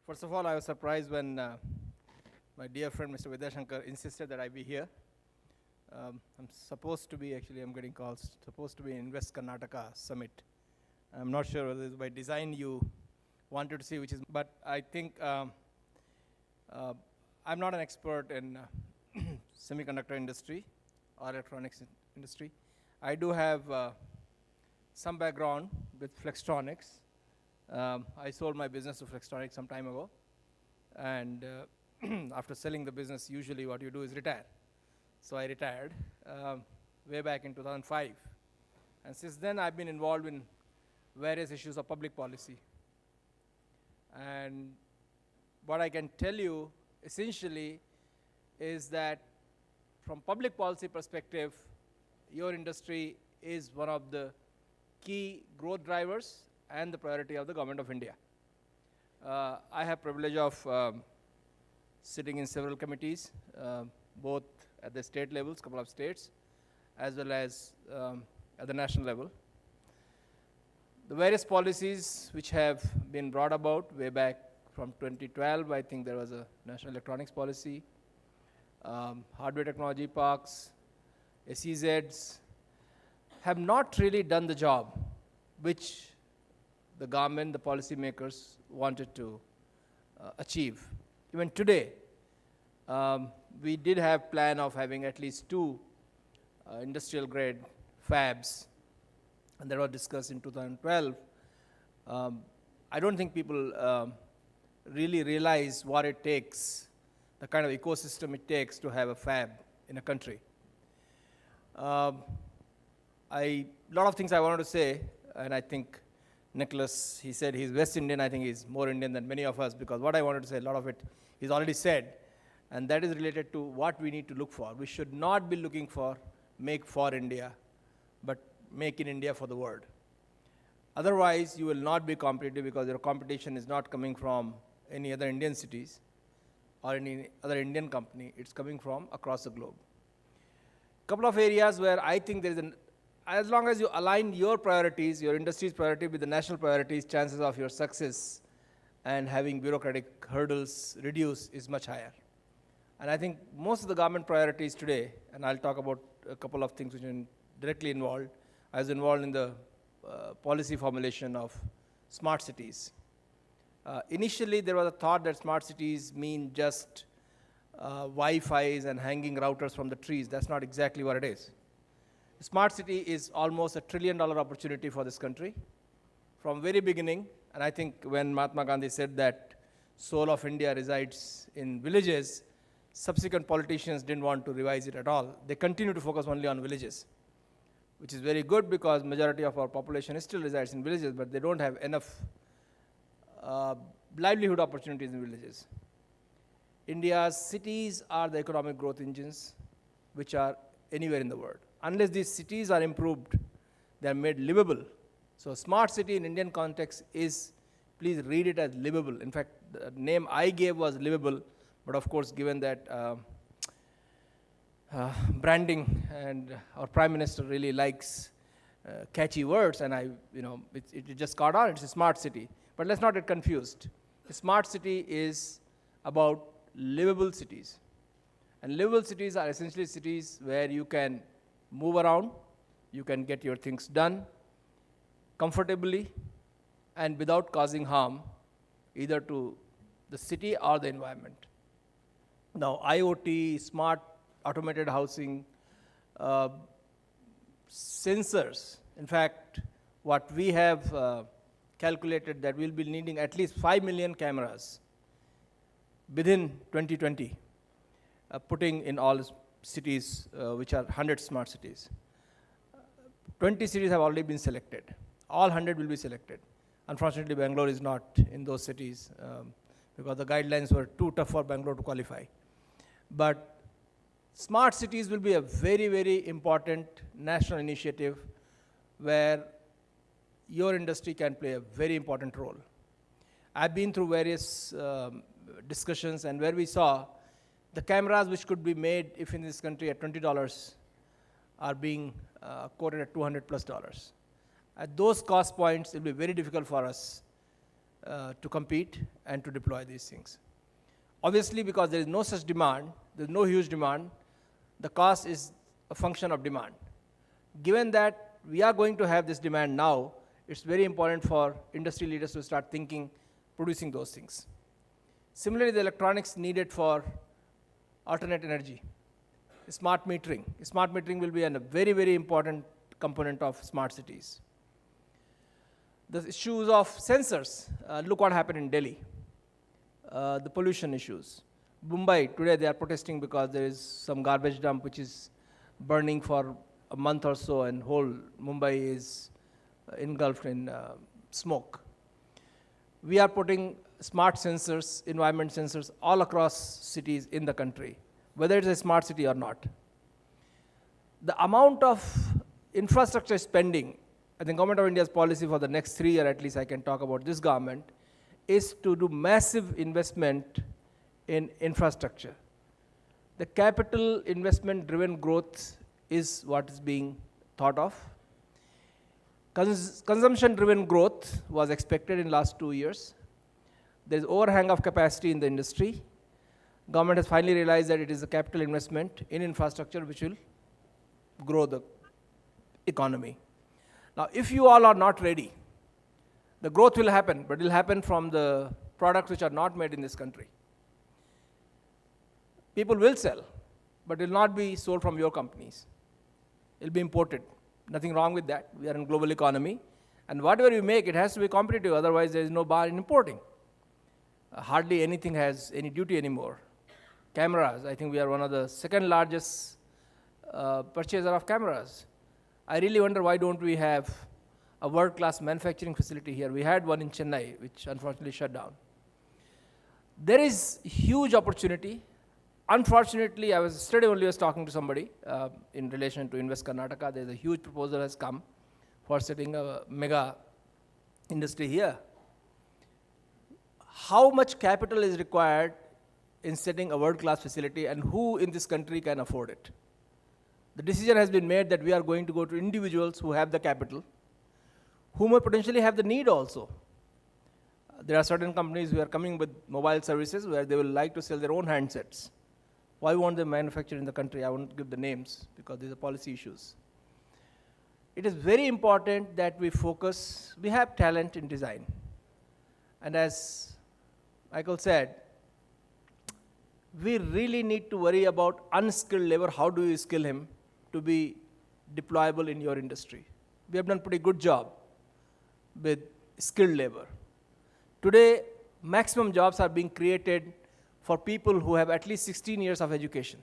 First of all, I was surprised when my dear friend Mr. Vidyashankar insisted that I be here. I'm supposed to be, actually I'm getting calls, supposed to be in West Karnataka Summit. I'm not sure whether it's by design you wanted to see which is, but I think I'm not an expert in semiconductor industry or electronics industry. I do have some background with Flextronics. I sold my business to Flextronics some time ago, and after selling the business, usually what you do is retire. So I retired way back in 2005. And since then, I've been involved in various issues of public policy. And what I can tell you, essentially, is that from public policy perspective, your industry is one of the key growth drivers and the priority of the government of India. I have privilege of sitting in several committees, both at the state levels, couple of states, as well as at the national level. The various policies which have been brought about way back from 2012, I think there was a national electronics policy, hardware technology parks, SEZs, have not really done the job which the government, the policymakers wanted to achieve. Even today, we did have plan of having at least 2 industrial grade fabs, and that was discussed in 2012. I don't think people really realize what it takes, the kind of ecosystem it takes to have a fab in a country. A lot of things I wanted to say, and I think Nicholas, he said he's West Indian. I think he's more Indian than many of us, because what I wanted to say, a lot of it he's already said, and that is related to what we need to look for. We should not be looking for make for India, but make in India for the world. Otherwise, you will not be competitive, because your competition is not coming from any other Indian cities or any other Indian company. It's coming from across the globe. Couple of areas where I think there is as long as you align your priorities, your industry's priority with the national priorities, chances of your success and having bureaucratic hurdles reduced is much higher. And I think most of the government priorities today, and I'll talk about a couple of things which are directly involved. I was involved in the policy formulation of smart cities. Initially, there was a thought that smart cities mean just Wi-Fi's and hanging routers from the trees. That's not exactly what it is. Smart city is almost $1 trillion opportunity for this country. From very beginning, and I think when Mahatma Gandhi said that soul of India resides in villages, subsequent politicians didn't want to revise it at all. They continue to focus only on villages, which is very good, because majority of our population still resides in villages, but they don't have enough livelihood opportunities in villages. India's cities are the economic growth engines which are anywhere in the world. Unless these cities are improved, they are made livable. So smart city in Indian context is, please read it as livable. In fact, the name I gave was livable, but of course, given that branding and our Prime Minister really likes catchy words, and it just caught on, it's a smart city. But let's not get confused. A smart city is about livable cities. And livable cities are essentially cities where you can move around, you can get your things done comfortably and without causing harm either to the city or the environment. Now, IoT, smart automated housing, sensors. In fact, what we have calculated that we'll be needing at least 5 million cameras within 2020, putting in all cities, which are 100 smart cities. 20 cities have already been selected. All 100 will be selected. Unfortunately, Bangalore is not in those cities because the guidelines were too tough for Bangalore to qualify. But smart cities will be a very, very important national initiative where your industry can play a very important role. I've been through various discussions, and where we saw the cameras which could be made if in this country at $20 are being quoted at $200+. At those cost points, it will be very difficult for us to compete and to deploy these things. Obviously, because there is no such demand, there is no huge demand, the cost is a function of demand. Given that we are going to have this demand now, it's very important for industry leaders to start thinking, producing those things. Similarly, the electronics needed for alternate energy, smart metering. Smart metering will be a very, very important component of smart cities. The issues of sensors, look what happened in Delhi. The pollution issues. Mumbai, today they are protesting because there is some garbage dump which is burning for a month or so, and whole Mumbai is engulfed in smoke. We are putting smart sensors, environment sensors, all across cities in the country, whether it's a smart city or not. The amount of infrastructure spending, I think Government of India's policy for the next 3 years, at least I can talk about this government, is to do massive investment in infrastructure. The capital investment driven growth is what is being thought of. Consumption driven growth was expected in last 2 years. There is overhang of capacity in the industry. Government has finally realized that it is a capital investment in infrastructure which will grow the economy. Now, if you all are not ready, the growth will happen, but it will happen from the products which are not made in this country. People will sell, but it will not be sold from your companies. It will be imported. Nothing wrong with that. We are in a global economy. And whatever you make, it has to be competitive. Otherwise, there is no bar in importing. Hardly anything has any duty anymore. Cameras, I think we are one of the second largest purchaser of cameras. I really wonder why don't we have a world-class manufacturing facility here. We had one in Chennai, which unfortunately shut down. There is huge opportunity. Unfortunately, I was yesterday only talking to somebody in relation to Invest Karnataka. There's a huge proposal has come for setting a mega industry here. How much capital is required in setting a world-class facility, and who in this country can afford it? The decision has been made that we are going to go to individuals who have the capital, who may potentially have the need also. There are certain companies who are coming with mobile services where they will like to sell their own handsets. Why won't they manufacture in the country? I won't give the names because these are policy issues. It is very important that we focus. We have talent in design. And as Michael said, we really need to worry about unskilled labor. How do you skill him to be deployable in your industry? We have done a pretty good job with skilled labor. Today, maximum jobs are being created for people who have at least 16 years of education.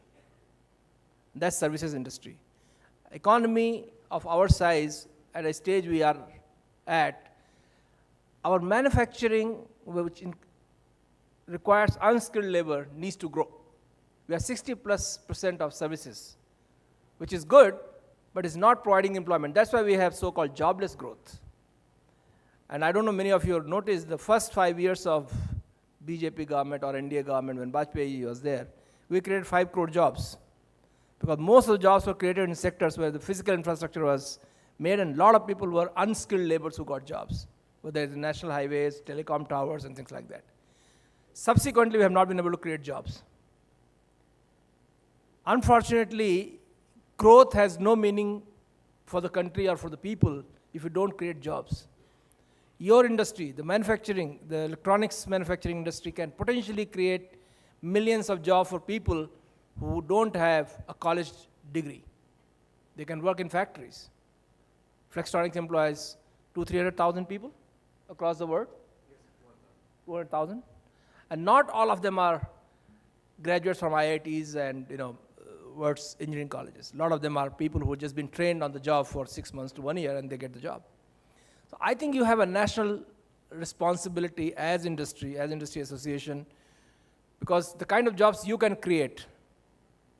That's services industry. Economy of our size, at a stage we are at, our manufacturing, which requires unskilled labor, needs to grow. We are 60+% of services, which is good, but is not providing employment. That's why we have so-called jobless growth. And I don't know, many of you have noticed the first 5 years of BJP government or NDA government, when Vajpayee was there, we created 5 crore jobs. Because most of the jobs were created in sectors where the physical infrastructure was made, and a lot of people were unskilled laborers who got jobs, whether it's national highways, telecom towers, and things like that. Subsequently, we have not been able to create jobs. Unfortunately, growth has no meaning for the country or for the people if you don't create jobs. Your industry, the manufacturing, the electronics manufacturing industry can potentially create millions of jobs for people who don't have a college degree. They can work in factories. Flextronics employs 200,000-300,000 people across the world. 200,000. And not all of them are graduates from IITs and world's engineering colleges. A lot of them are people who have just been trained on the job for 6 months to 1 year, and they get the job. So I think you have a national responsibility as industry association, because the kind of jobs you can create,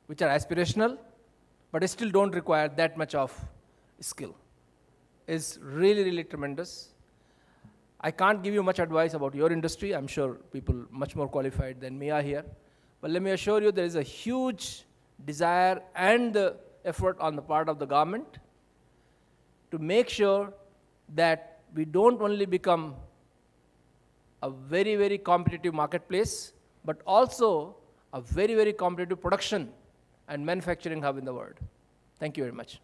which are aspirational, but still don't require that much of skill, is really, really tremendous. I can't give you much advice about your industry. I'm sure people much more qualified than me are here. But let me assure you, there is a huge desire and the effort on the part of the government to make sure that we don't only become a very, very competitive marketplace, but also a very, very competitive production and manufacturing hub in the world. Thank you very much.